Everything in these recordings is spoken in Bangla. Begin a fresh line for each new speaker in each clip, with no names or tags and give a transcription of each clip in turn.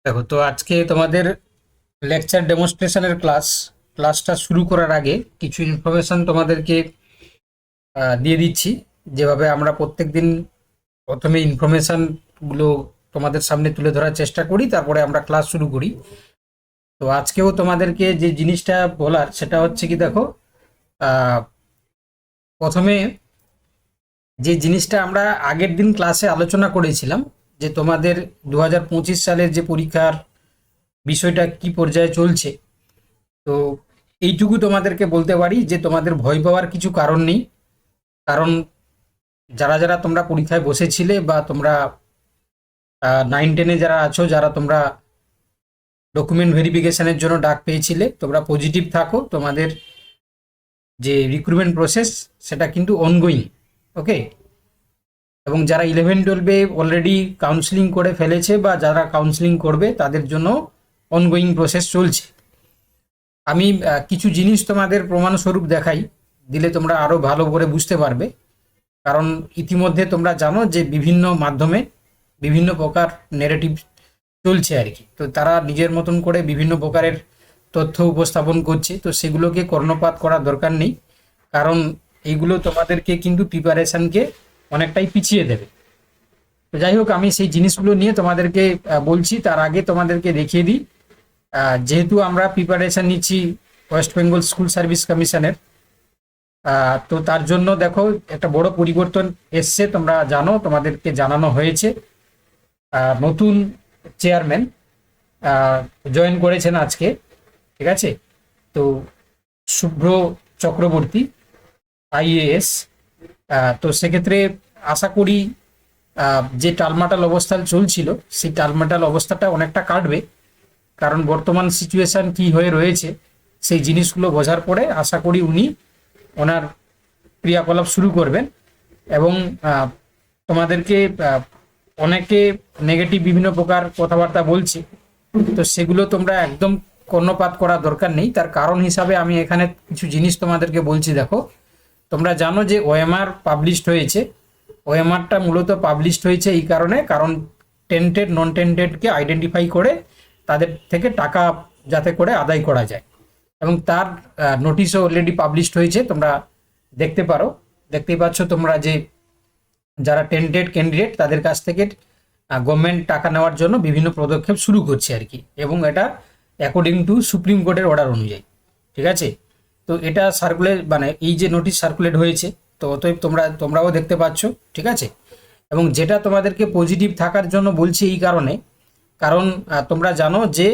দেখো তো আজকে তোমাদের লেকচার ডেমনস্ট্রেশনের ক্লাসটা শুরু করার আগে কিছু ইনফরমেশন তোমাদেরকে দিয়ে দিচ্ছি। যেভাবে আমরা প্রত্যেকদিন প্রথমে ইনফরমেশনগুলো তোমাদের সামনে তুলে ধরার চেষ্টা করি, তারপরে আমরা ক্লাস শুরু করি। তো আজকেও তোমাদেরকে যে জিনিসটা বলার সেটা হচ্ছে কি, দেখো, আহ, প্রথমে যে জিনিসটা আমরা আগের দিন ক্লাসে আলোচনা করেছিলাম, যে তোমাদের 2025 সালের যে পরীক্ষার বিষয়টা কি পর্যায়ে চলছে। তো এইটুকু তোমাদেরকে বলতে পারি যে তোমাদের ভয় পাওয়ার কিছু কারণ নেই। কারণ যারা যারা তোমরা পরীক্ষায় বসেছিলে বা তোমরা 9-10-এ যারা আছো, যারা তোমরা ডকুমেন্ট ভেরিফিকেশনের জন্য ডাক পেয়েছিলে, তোমরা পজিটিভ থাকো। তোমাদের যে রিক্রুটমেন্ট প্রসেস সেটা কিন্তু অনগোয়িং। ওকে। এবং যারা 11-12-এ অলরেডি কাউন্সিলিং করে ফেলেছে বা যারা কাউন্সিলিং করবে তাদের জন্য অনগোয়িং প্রসেস চলছে। আমি কিছু জিনিস তোমাদের প্রমাণস্বরূপ দেখাই, দিলে তোমরা আরও ভালো করে বুঝতে পারবে। কারণ ইতিমধ্যে তোমরা জানো যে বিভিন্ন মাধ্যমে বিভিন্ন প্রকার নেগেটিভ চলছে আর কি। তো তারা নিজের মতন করে বিভিন্ন প্রকারের তথ্য উপস্থাপন করছে, তো সেগুলোকে কর্ণপাত করার দরকার নেই। কারণ এইগুলো তোমাদেরকে কিন্তু প্রিপারেশানকে অনেকটাই পিছিয়ে দেবে। তো যাই হোক, আমি সেই জিনিসগুলো নিয়ে তোমাদেরকে বলছি। তার আগে তোমাদেরকে দেখিয়ে দিই, যেহেতু আমরা প্রিপারেশান নিচ্ছি ওয়েস্ট বেঙ্গল স্কুল সার্ভিস কমিশনের, তো তার জন্য দেখো একটা বড় পরিবর্তন এসছে। তোমরা জানো, তোমাদেরকে জানানো হয়েছে নতুন চেয়ারম্যান জয়েন করেছেন আজকে। ঠিক আছে। তো শুভ্র চক্রবর্তী, আইএএস। তো সেক্ষেত্রে আশা করি যে টালমাটাল অবস্থা চলছিল সেই টালমাটাল অবস্থাটা অনেকটা কাটবে। কারণ বর্তমান সিচুয়েশন কি হয়ে রয়েছে সেই জিনিসগুলো বোঝার পরে আশা করি উনি ওনার ক্রিয়াকলাপ শুরু করবেন। এবং তোমাদেরকে অনেকে নেগেটিভ বিভিন্ন প্রকার কথাবার্তা বলছে, তো সেগুলো তোমরা একদম কর্ণপাত করা দরকার নেই। তার কারণ হিসাবে আমি এখানে কিছু জিনিস তোমাদেরকে বলছি। দেখো, তোমরা জানো যে ওএমআর পাবলিশড হয়েছে। ওএমআরটা মূলত পাবলিশড হয়েছে এই কারণে, কারণ টেন্টেড নন টেন্টেডকে আইডেন্টিফাই করে তাদের থেকে টাকা যাতে করে আদায় করা যায়। এবং তার নোটিশও অলরেডি পাবলিশড হয়েছে, তোমরা দেখতে পারো। দেখতেই পাচ্ছ তোমরা যে যারা টেন্টেড ক্যান্ডিডেট তাদের কাছ থেকে গভর্নমেন্ট টাকা নেওয়ার জন্য বিভিন্ন পদক্ষেপ শুরু করছে আর কি। এবং এটা অ্যাকর্ডিং টু সুপ্রিম কোর্টের অর্ডার অনুযায়ী। ঠিক আছে। তো এটা সার্কুলেট, মানে এই যে নোটিশ সার্কুলেট হয়েছে, তো অতএব তোমরাও দেখতে পাচ্ছ। ঠিক আছে। এবং যেটা তোমাদেরকে পজিটিভ থাকার জন্য বলছি এই কারণে, কারণ তোমরা জানো যে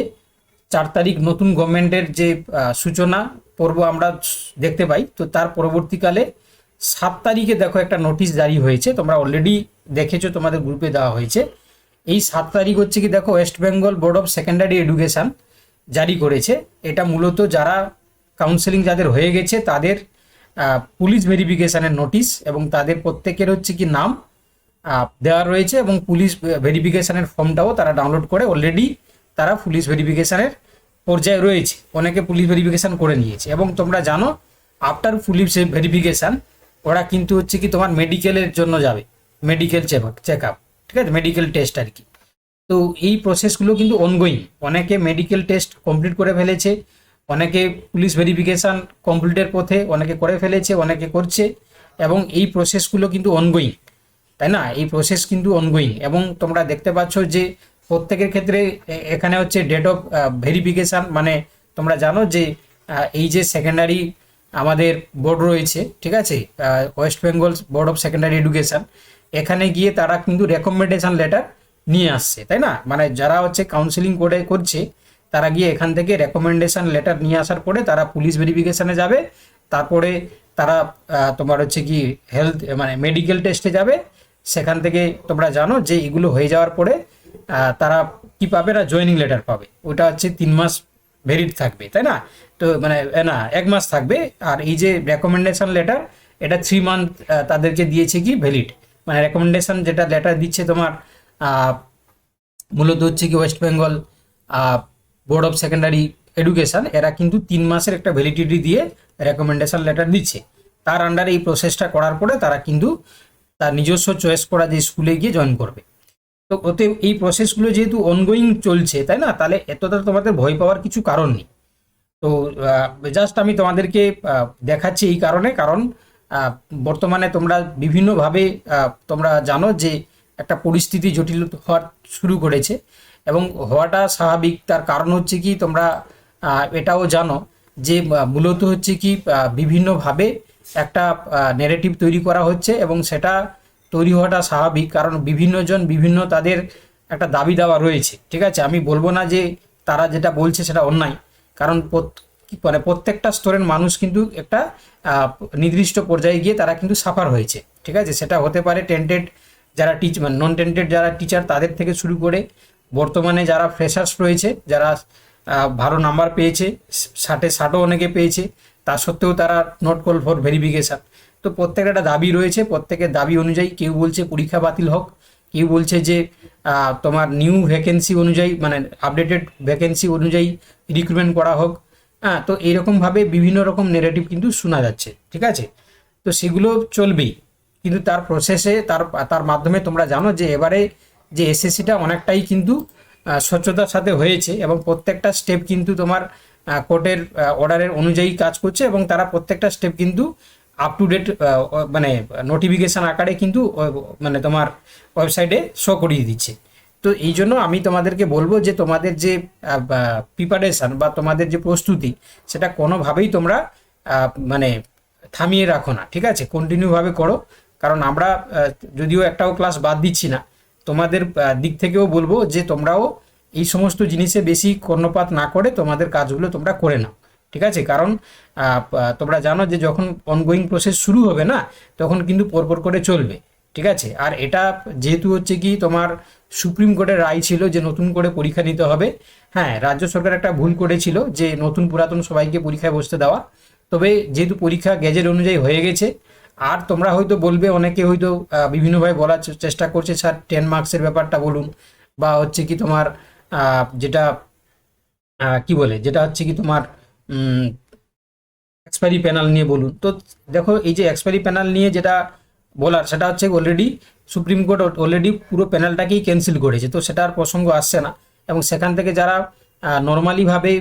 4 তারিখ নতুন গভর্নমেন্টের যে সূচনা পর্ব আমরা দেখতে পাই। তো তার পরবর্তীকালে 7 তারিখে দেখো একটা নোটিশ জারি হয়েছে, তোমরা অলরেডি দেখেছো, তোমাদের গ্রুপে দেওয়া হয়েছে। এই 7 তারিখ হচ্ছে কি, দেখো, West Bengal board of secondary education জারি করেছে। এটা মূলত যারা কাউন্সেলিং যাদের হয়ে গেছে তাদের পুলিশ ভেরিফিকেশনের নোটিশ, এবং তাদের প্রত্যেকের হচ্ছে কি নাম দেওয়া রয়েছে, এবং পুলিশ ভেরিফিকেশনের ফর্মটাও তারা ডাউনলোড করে অলরেডি তারা পুলিশ ভেরিফিকেশনের পর্যায়ে রয়েছে। অনেকে পুলিশ ভেরিফিকেশন করে নিয়েছে। এবং তোমরা জানো আফটার পুলিশ ভেরিফিকেশান ওরা কিন্তু হচ্ছে কি তোমার মেডিকেলের জন্য যাবে, মেডিকেল চেক আপ। ঠিক আছে, মেডিকেল টেস্ট আর কি। তো এই প্রসেসগুলো কিন্তু অনগোয়িং। অনেকে মেডিকেল টেস্ট কমপ্লিট করে ফেলেছে, অনেকে পুলিশ ভেরিফিকেশান কমপ্লিটের পথে, অনেকে করে ফেলেছে, অনেকে করছে। এবং এই প্রসেসগুলো কিন্তু অনগোয়িং, তাই না? এই প্রসেস কিন্তু অনগোয়িং। এবং তোমরা দেখতে পাচ্ছ যে প্রত্যেকের ক্ষেত্রে এখানে হচ্ছে ডেট অফ ভেরিফিকেশান, মানে তোমরা জানো যে এই যে সেকেন্ডারি আমাদের বোর্ড রয়েছে, ঠিক আছে, West Bengal board of secondary education, এখানে গিয়ে তারা কিন্তু রেকমেন্ডেশন লেটার নিয়ে আসছে, তাই না? মানে যারা হচ্ছে কাউন্সিলিং করছে তারা গিয়ে এখান থেকে রেকমেন্ডেশন লেটার নিয়ে আসার পরে তারা পুলিশ ভেরিফিকেশানে যাবে। তারপরে তারা তোমার হচ্ছে কি হেলথ, মানে মেডিকেল টেস্টে যাবে। সেখান থেকে তোমরা জানো যে এগুলো হয়ে যাওয়ার পরে তারা কি পাবে না, জয়েনিং লেটার পাবে। ওটা হচ্ছে 3 মাস ভ্যালিড থাকবে, তাই না? তো মানে না, 1 মাস থাকবে। আর এই যে রেকমেন্ডেশন লেটার, এটা 3 মান্থ তাদেরকে দিয়েছে কি ভ্যালিড। মানে রেকমেন্ডেশন যেটা লেটার দিচ্ছে তোমার মূলত হচ্ছে কি West Bengal board of secondary education, এরা কিন্তু 3 মাসের একটা ভ্যালিডিটি দিয়ে রেকমেন্ডেশন লেটার দিচ্ছে। তার আন্ডারে এই প্রসেসটা করার পরে তারা কিন্তু তার নিজস্ব চয়েস করা যে স্কুলে গিয়ে জয়েন করবে। তো ওতে এই প্রসেসগুলো যেহেতু অনগোয়িং চলছে, তাই না, তাহলে এতটা তোমাদের ভয় পাওয়ার কিছু কারণ নেই। তো জাস্ট আমি তোমাদেরকে দেখাচ্ছি এই কারণে, কারণ বর্তমানে তোমরা বিভিন্নভাবে তোমরা জানো যে একটা পরিস্থিতি জটিল হওয়ার শুরু করেছে, এবং হওয়াটা স্বাভাবিক। তার কারণ হচ্ছে কি, তোমরা এটাও জানো যে মূলত হচ্ছে কি বিভিন্নভাবে একটা নেরেটিভ তৈরি করা হচ্ছে, এবং সেটা তৈরি হওয়াটা স্বাভাবিক, কারণ বিভিন্নজন বিভিন্ন তাদের একটা দাবি দাওয়া রয়েছে। ঠিক আছে, আমি বলবো না যে তারা যেটা বলছে সেটা অন্যায়, কারণ মানে প্রত্যেকটা স্তরের মানুষ কিন্তু একটা নির্দিষ্ট পর্যায়ে গিয়ে তারা কিন্তু সাফার হয়েছে। ঠিক আছে, সেটা হতে পারে টেন্টেড যারা মানে নন টেন্টেড যারা টিচার তাদের থেকে শুরু করে বর্তমানে যারা ফ্রেশার্স রয়েছে, যারা ভালো নাম্বার পেয়েছে, 60-60ও অনেকে পেয়েছে, তা সত্ত্বেও তারা নট কল ফর ভেরিফিকেশান। তো প্রত্যেকের একটা দাবি রয়েছে, প্রত্যেকের দাবি অনুযায়ী কেউ বলছে পরীক্ষা বাতিল হোক, কেউ বলছে যে তোমার নিউ ভ্যাকেন্সি অনুযায়ী, মানে আপডেটেড ভ্যাকেন্সি অনুযায়ী রিক্রুটমেন্ট করা হোক। হ্যাঁ, তো এইরকমভাবে বিভিন্ন রকম নেগেটিভ কিন্তু শোনা যাচ্ছে। ঠিক আছে, তো সেগুলো চলবেই, কিন্তু তার প্রসেসে তার তার মাধ্যমে তোমরা জানো যে এবারে যে এসএসসিটা অনেকটাই কিন্তু স্বচ্ছতার সাথে হয়েছে, এবং প্রত্যেকটা স্টেপ কিন্তু তোমার কোর্টের অর্ডারের অনুযায়ী কাজ করছে, এবং তারা প্রত্যেকটা স্টেপ কিন্তু আপ টু ডেট মানে নোটিফিকেশান আকারে কিন্তু মানে তোমার ওয়েবসাইটে শো করিয়ে দিচ্ছে। তো এই জন্য আমি তোমাদেরকে বলবো যে তোমাদের যে প্রিপারেশান বা তোমাদের যে প্রস্তুতি, সেটা কোনোভাবেই তোমরা মানে থামিয়ে রাখো না। ঠিক আছে, কন্টিনিউভাবে করো, কারণ আমরা যদিও একটাও ক্লাস বাদ দিচ্ছি না, তোমাদের দিক থেকেও বলবো যে তোমরাও এই সমস্ত জিনিসে বেশি কর্ণপাত না করে তোমাদের কাজগুলো তোমরা করে নাও। ঠিক আছে, কারণ তোমরা জানো যে যখন অনগোয়িং প্রসেস শুরু হবে না, তখন কিন্তু পরপর করে চলবে। ঠিক আছে, আর এটা যেহেতু হচ্ছে কি তোমার সুপ্রিম কোর্টের রায় ছিল যে নতুন করে পরীক্ষা নিতে হবে। হ্যাঁ, রাজ্য সরকার একটা ভুল করেছিল যে নতুন পুরাতন সবাইকে পরীক্ষায় বসতে দেওয়া, তবে যেহেতু পরীক্ষা গেজেট অনুযায়ী হয়ে গেছে, আর তোমরা হয়তো বলবে, অনেকে হয়তো বিভিন্নভাবে বলার চেষ্টা করছে, স্যার 10 মার্কসের ব্যাপারটা বলুন, বা হচ্ছে কি তোমার যেটা কি বলে, যেটা হচ্ছে কি তোমার এক্সপায়ারি প্যানেল নিয়ে বলুন। তো দেখো, এই যে এক্সপায়ারি প্যানেল নিয়ে যেটা বলার, সেটা হচ্ছে অলরেডি সুপ্রিম কোর্ট অলরেডি পুরো প্যানেলটাকেই ক্যান্সেল করেছে, তো সেটার প্রসঙ্গ আসছে না। এবং সেখান থেকে যারা নর্মালিভাবে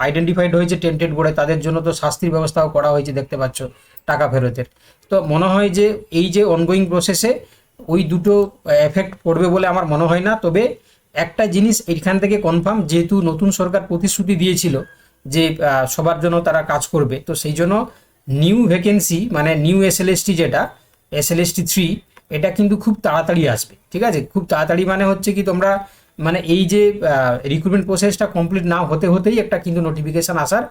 আইডেন্টিফাইড হয়েছে টেন্টেড বোর্ডে, তাদের জন্য তো শাস্তির ব্যবস্থাও করা হয়েছে, দেখতে পাচ্ছ, টাকা ফেরতের। তো মনে হয় যে এই যে অনগোয়িং প্রসেসে ওই দুটো এফেক্ট পড়বে বলে আমার মনে হয় না। তবে একটা জিনিস এইখান থেকে কনফার্ম, যেহেতু নতুন সরকার প্রতিশ্রুতি দিয়েছিল যে সবার জন্য তারা কাজ করবে, তো সেই জন্য নিউ ভ্যাকেন্সি মানে নিউ এসএলএসটি, যেটা এসএলএসটি 3, এটা কিন্তু খুব তাড়াতাড়ি আসবে। ঠিক আছে, খুব তাড়াতাড়ি মানে হচ্ছে কি তোমরা মানে এই যে রিক্রুটমেন্ট প্রসেসটা কমপ্লিট না হতে হতেই একটা কিন্তু নোটিফিকেশান আসার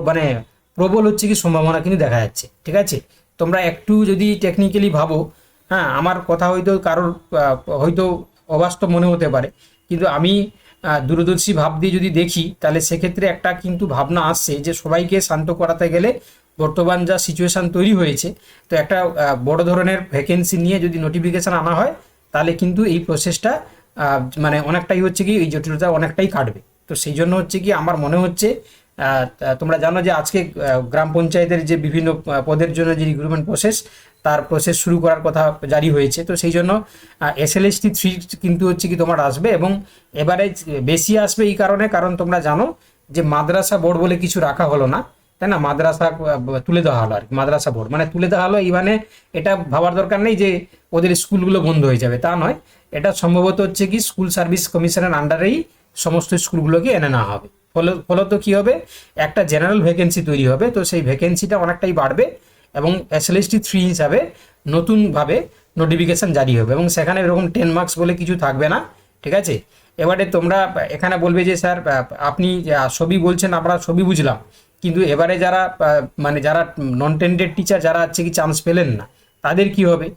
মানে প্রবল হচ্ছে কি সম্ভাবনা কিন্তু দেখা যাচ্ছে। ঠিক আছে, তোমরা একটু যদি টেকনিক্যালি ভাবো, হ্যাঁ, আমার কথা হয়তো কারোর হয়তো অবাস্তব মনে হতে পারে, কিন্তু আমি দূরদর্শী ভাব দিয়ে যদি দেখি, তাহলে সেক্ষেত্রে একটা কিন্তু ভাবনা আসছে যে সবাইকে শান্ত করাতে গেলে বর্তমান যা সিচুয়েশান তৈরি হয়েছে, তো একটা বড় ধরনের ভ্যাকেন্সি নিয়ে যদি নোটিফিকেশান আনা হয়, তাহলে কিন্তু এই প্রসেসটা মানে অনেকটাই হচ্ছে কি এই জটিলতা অনেকটাই কাটবে। তো সেই জন্য হচ্ছে কি আমার মনে হচ্ছে, তোমরা জানো যে আজকে গ্রাম পঞ্চায়েতের যে বিভিন্ন পদের জন্য যে রিক্রুটমেন্ট প্রসেস, তার প্রসেস শুরু করার কথা জারি হয়েছে। তো সেই জন্য এসএলএসটি 3 কিন্তু হচ্ছে কি তোমার আসবে, এবং এবারে বেশি আসবে এই কারণে, কারণ তোমরা জানো যে মাদ্রাসা বোর্ড বলে কিছু রাখা হলো না, তাই না, মাদ্রাসা তুলে দেওয়া হলো আর কি। মাদ্রাসা বোর্ড মানে তুলে দেওয়া হলো, এই মানে এটা ভাবার দরকার নেই যে ওদের স্কুলগুলো বন্ধ হয়ে যাবে, তা নয়। এটা সম্ভবত হচ্ছে কি স্কুল সার্ভিস কমিশনের আন্ডারেই সমস্ত স্কুলগুলোকে এনে নেওয়া হবে। ফলত কি হবে, একটা জেনারেল ভ্যাকেন্সি তৈরি হবে, তো সেই ভ্যাকেন্সিটা অনেকটাই বাড়বে, এবং এসএলএসটি 3 হিসাবে নতুনভাবে নোটিফিকেশান জারি হবে, এবং সেখানে এরকম 10 মার্কস বলে কিছু থাকবে না। ঠিক আছে, এবারে তোমরা এখানে বলবে যে স্যার আপনি সবই বলছেন, আমরা সবই বুঝলাম, কিন্তু এবারে যারা মানে যারা নন টেন্টেড টিচার যারা হচ্ছে কি চান্স পেলেন না, তাদের কি হবে?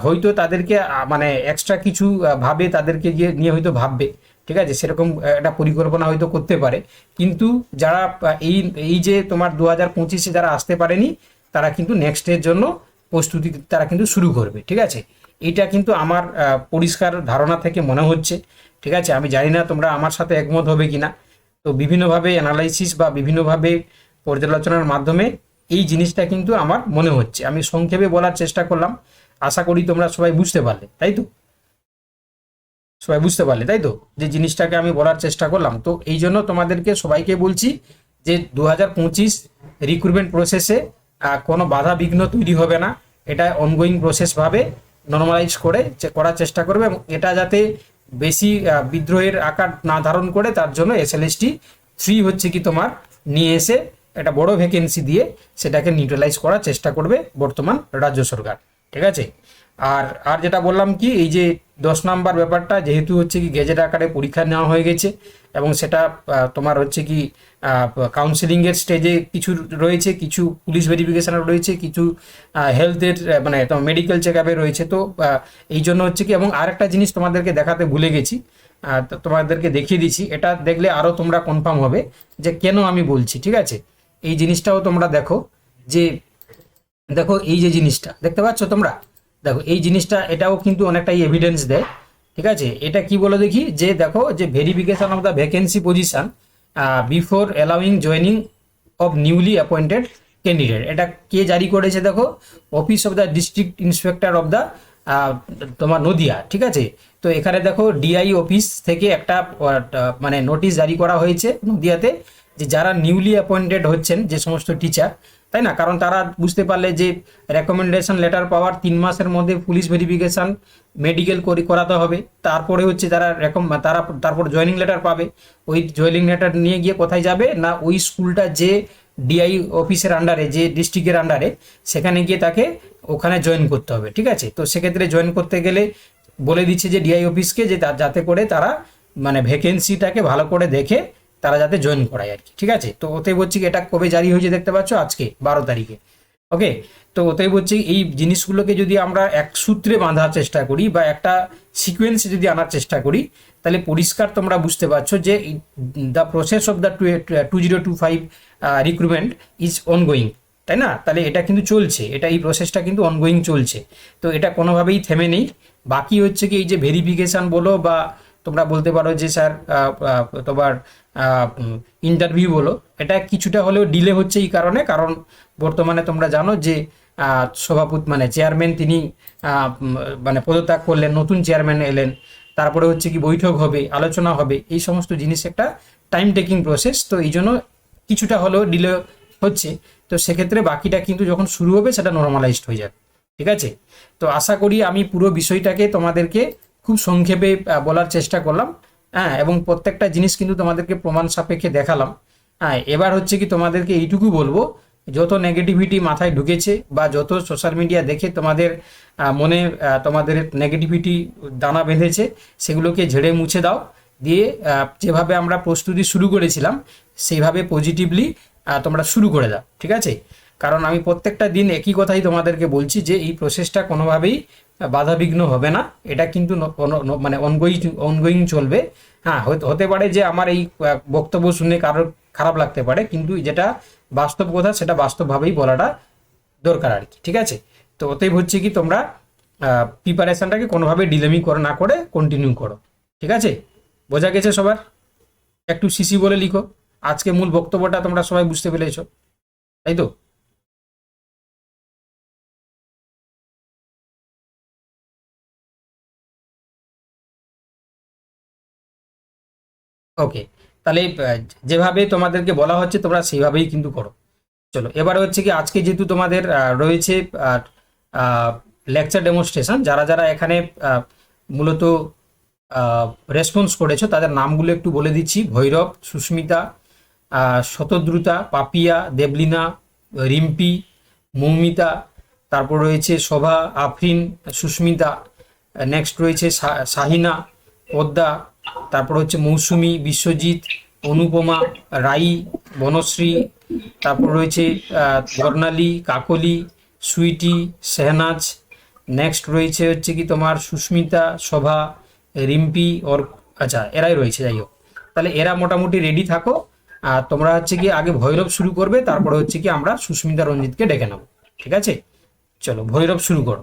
হয়তো তাদেরকে মানে এক্সট্রা কিছু ভাবে তাদেরকে নিয়ে হয়তো ভাববে। ঠিক আছে, সেরকম একটা পরিকল্পনা হয়তো করতে পারে, কিন্তু যারা এই এই যে তোমার 2025-এ যারা আসতে পারেনি, তারা কিন্তু নেক্সটের জন্য প্রস্তুতি তারা কিন্তু শুরু করবে। ঠিক আছে, এটা কিন্তু আমার পরিষ্কার ধারণা থেকে মনে হচ্ছে। ঠিক আছে, আমি জানি না তোমরা আমার সাথে একমত হবে কিনা। তো বিভিন্নভাবে অ্যানালাইসিস বা বিভিন্নভাবে পর্যালোচনার মাধ্যমে এই জিনিসটা কিন্তু আমার মনে হচ্ছে, আমি সংক্ষেপে বলার চেষ্টা করলাম। আশা করি তোমরা সবাই বুঝতে পারলে, তাই তো? সবাই বুঝতে পারলে তাই তো, যে জিনিসটাকে আমি বলার চেষ্টা করলাম। তো এই জন্য তোমাদেরকে সবাইকে বলছি যে 2025 রিক্রুটমেন্ট প্রসেসে কোনো বাধা বিঘ্ন তৈরি হবে না, এটা অনগোয়িং প্রসেস ভাবে নর্মালাইজ করে করার চেষ্টা করবে, এবং এটা যাতে বেশি বিদ্রোহের আকার না ধারণ করে তার জন্য এসএলএসটি 3 হচ্ছে কি তোমার নিয়ে এসে একটা বড় ভ্যাকেন্সি দিয়ে সেটাকে নিউট্রালাইজ করার চেষ্টা করবে বর্তমান রাজ্য সরকার। ঠিক আছে। আর আর যেটা বললাম কি, এই যে 10 নাম্বার ব্যাপারটা যেহেতু হচ্ছে কি গেজেট আকারে পরীক্ষা নেওয়া হয়ে গেছে, এবং সেটা তোমার হচ্ছে কি কাউন্সিলিংয়ের স্টেজে কিছু রয়েছে, কিছু পুলিশ ভেরিফিকেশনের রয়েছে, কিছু হেলথের মানে তোমার মেডিকেল চেক আপে রয়েছে। তো এই জন্য হচ্ছে কি, এবং আরেকটা জিনিস তোমাদেরকে দেখাতে ভুলে গেছি, তোমাদেরকে দেখিয়ে দিচ্ছি, এটা দেখলে আরও তোমরা কনফার্ম হবে যে কেন আমি বলছি। ঠিক আছে, এই জিনিসটাও তোমরা দেখো, যে দেখো এই যে জিনিসটা দেখতে পাচ্ছ তোমরা, দেখো এই জিনিসটা এটাও কিন্তু অনেকটাই এভিডেন্স দেয়। ঠিক আছে, এটা কি বলে দেখি, যে দেখো যে verification of the vacancy position before allowing joining of newly appointed candidate, এটা কে জারি করেছে? দেখো, office of the district inspector of the তোমার নদিয়া। ঠিক আছে, তো এখানে দেখো ডিআই অফিস থেকে একটা মানে নোটিশ জারি করা হয়েছে নদিয়াতে, যে যারা নিউলি অ্যাপয়েন্টেড হচ্ছেন যে সমস্ত টিচার, তাই না, কারণ তারা বুঝতে পারলে যে রেকমেন্ডেশন লেটার পাওয়ার 3 মাসের মধ্যে পুলিশ ভেরিফিকেশন মেডিকেল করাতে হবে, তারপরে হচ্ছে তারা তারপর জয়েনিং লেটার পাবে। ওই জয়েনিং লেটার নিয়ে গিয়ে কোথায় যাবে না, ওই স্কুলটা যে ডিআই অফিসের আন্ডারে, যে ডিস্ট্রিক্টের আন্ডারে, সেখানে গিয়ে তাকে ওখানে জয়েন করতে হবে। ঠিক আছে, তো সেক্ষেত্রে জয়েন করতে গেলে বলে দিচ্ছে যে ডিআই অফিসকে, যে যাতে করে তারা মানে ভ্যাকেন্সিটাকে ভালো করে দেখে তারা যাতে জয়েন করায় আর কি। ঠিক আছে, তো ওতে বলছি এটা কবে জারি হয়েছে দেখতে পাচ্ছ, আজকে 12 তারিখে। ওকে, তো ওতে বলছি এই জিনিসগুলোকে যদি আমরা এক সূত্রে বাঁধার চেষ্টা করি বা একটা সিকোয়েন্সে যদি আনার চেষ্টা করি, তাহলে পরিষ্কার তোমরা বুঝতে পারছো যে the process of the 2025 recruitment is ongoing, তাই না? তাহলে এটা কিন্তু চলছে, এই প্রসেসটা কিন্তু অনগোয়িং চলছে, তো এটা কোনোভাবেই থেমে নেই। বাকি হচ্ছে কি, এই যে ভেরিফিকেশান বলো বা তোমরা বলতে পারো যে স্যার তোমার ইন্টারভিউ বলো, এটা কিছুটা হলেও ডিলে হচ্ছে এই কারণ বর্তমানে তোমরা জানো যে সভাপতি মানে চেয়ারম্যান তিনি মানে পদত্যাগ করলেন, নতুন চেয়ারম্যান এলেন, তারপরে হচ্ছে কি বৈঠক হবে, আলোচনা হবে, এই সমস্ত জিনিস একটা টাইম টেকিং প্রসেস, তো এই জন্য কিছুটা হলেও ডিলে হচ্ছে। তো সেক্ষেত্রে বাকিটা কিন্তু যখন শুরু হবে সেটা নর্মালাইজড হয়ে যাবে। ঠিক আছে, তো আশা করি আমি পুরো বিষয়টাকে তোমাদেরকে খুব সংক্ষেপে বলার চেষ্টা করলাম, হ্যাঁ, এবং প্রত্যেকটা জিনিস কিন্তু তোমাদেরকে প্রমাণ সাপেক্ষে দেখালাম। হ্যাঁ, এবার হচ্ছে কি তোমাদেরকে এইটুকু বলবো, যত নেগেটিভিটি মাথায় ঢুকেছে বা যত সোশ্যাল মিডিয়া দেখে তোমাদের মনে তোমাদের নেগেটিভিটি দানা বেঁধেছে, সেগুলোকে ঝেড়ে মুছে দাও, দিয়ে যেভাবে আমরা প্রস্তুতি শুরু করেছিলাম সেইভাবে পজিটিভলি তোমরা শুরু করে দাও। ঠিক আছে, কারণ আমি প্রত্যেকটা দিন একই কথাই তোমাদেরকে বলছি যে এই প্রসেসটা কোনোভাবেই বাধাবিঘ্ন হবে না, এটা কিন্তু মানে অনগোয়িং চলবে। হ্যাঁ, হতে পারে যে আমার এই বক্তব্য শুনে কারোর খারাপ লাগতে পারে, কিন্তু যেটা বাস্তব কথা সেটা বাস্তবভাবেই বলাটা দরকার আর কি। ঠিক আছে, তো অতএব হচ্ছে কি তোমরা প্রিপারেশনটাকে কোনোভাবে ডিলেমি না করে কন্টিনিউ করো। ঠিক আছে, বোঝা গেছে সবার? একটু সিসি বলে লিখো, আজকে মূল বক্তব্যটা তোমরা সবাই বুঝতে পেরেছো, তাই তো? ওকে, তাহলে যেভাবে তোমাদেরকে বলা হচ্ছে তোমরা সেইভাবেই কিন্তু করো। চলো, এবারে হচ্ছে কি আজকে যেহেতু তোমাদের রয়েছে লেকচার ডেমনস্ট্রেশন, যারা যারা এখানে মূলত রেসপন্স করেছো তাদের নামগুলো একটু বলে দিচ্ছি: ভৈরব, সুস্মিতা, শতদ্রুতা, পাপিয়া, দেবলিনা, রিম্পি, মৌমিতা, তারপর রয়েছে শোভা, আফরিন, সুস্মিতা, নেক্সট রয়েছে শাহিনা, পদ্মা, তারপর হচ্ছে মৌসুমি, বিশ্বজিৎ, অনুপমা, রাই, বনশ্রী, তারপর রয়েছে বর্ণালী, কাকলি, সুইটি, শেহনাজ, নেক্সট রয়েছে হচ্ছে কি তোমার সুস্মিতা, শোভা, রিম্পি, ওর আচ্ছা এরাই রয়েছে। যাই হোক, তাহলে এরা মোটামুটি রেডি থাকো। আর তোমরা হচ্ছে কি আগে ভৈরব শুরু করবে, তারপরে হচ্ছে কি আমরা সুস্মিতা, রঞ্জিতকে ডেকে নেবো। ঠিক আছে, চলো ভৈরব শুরু করো।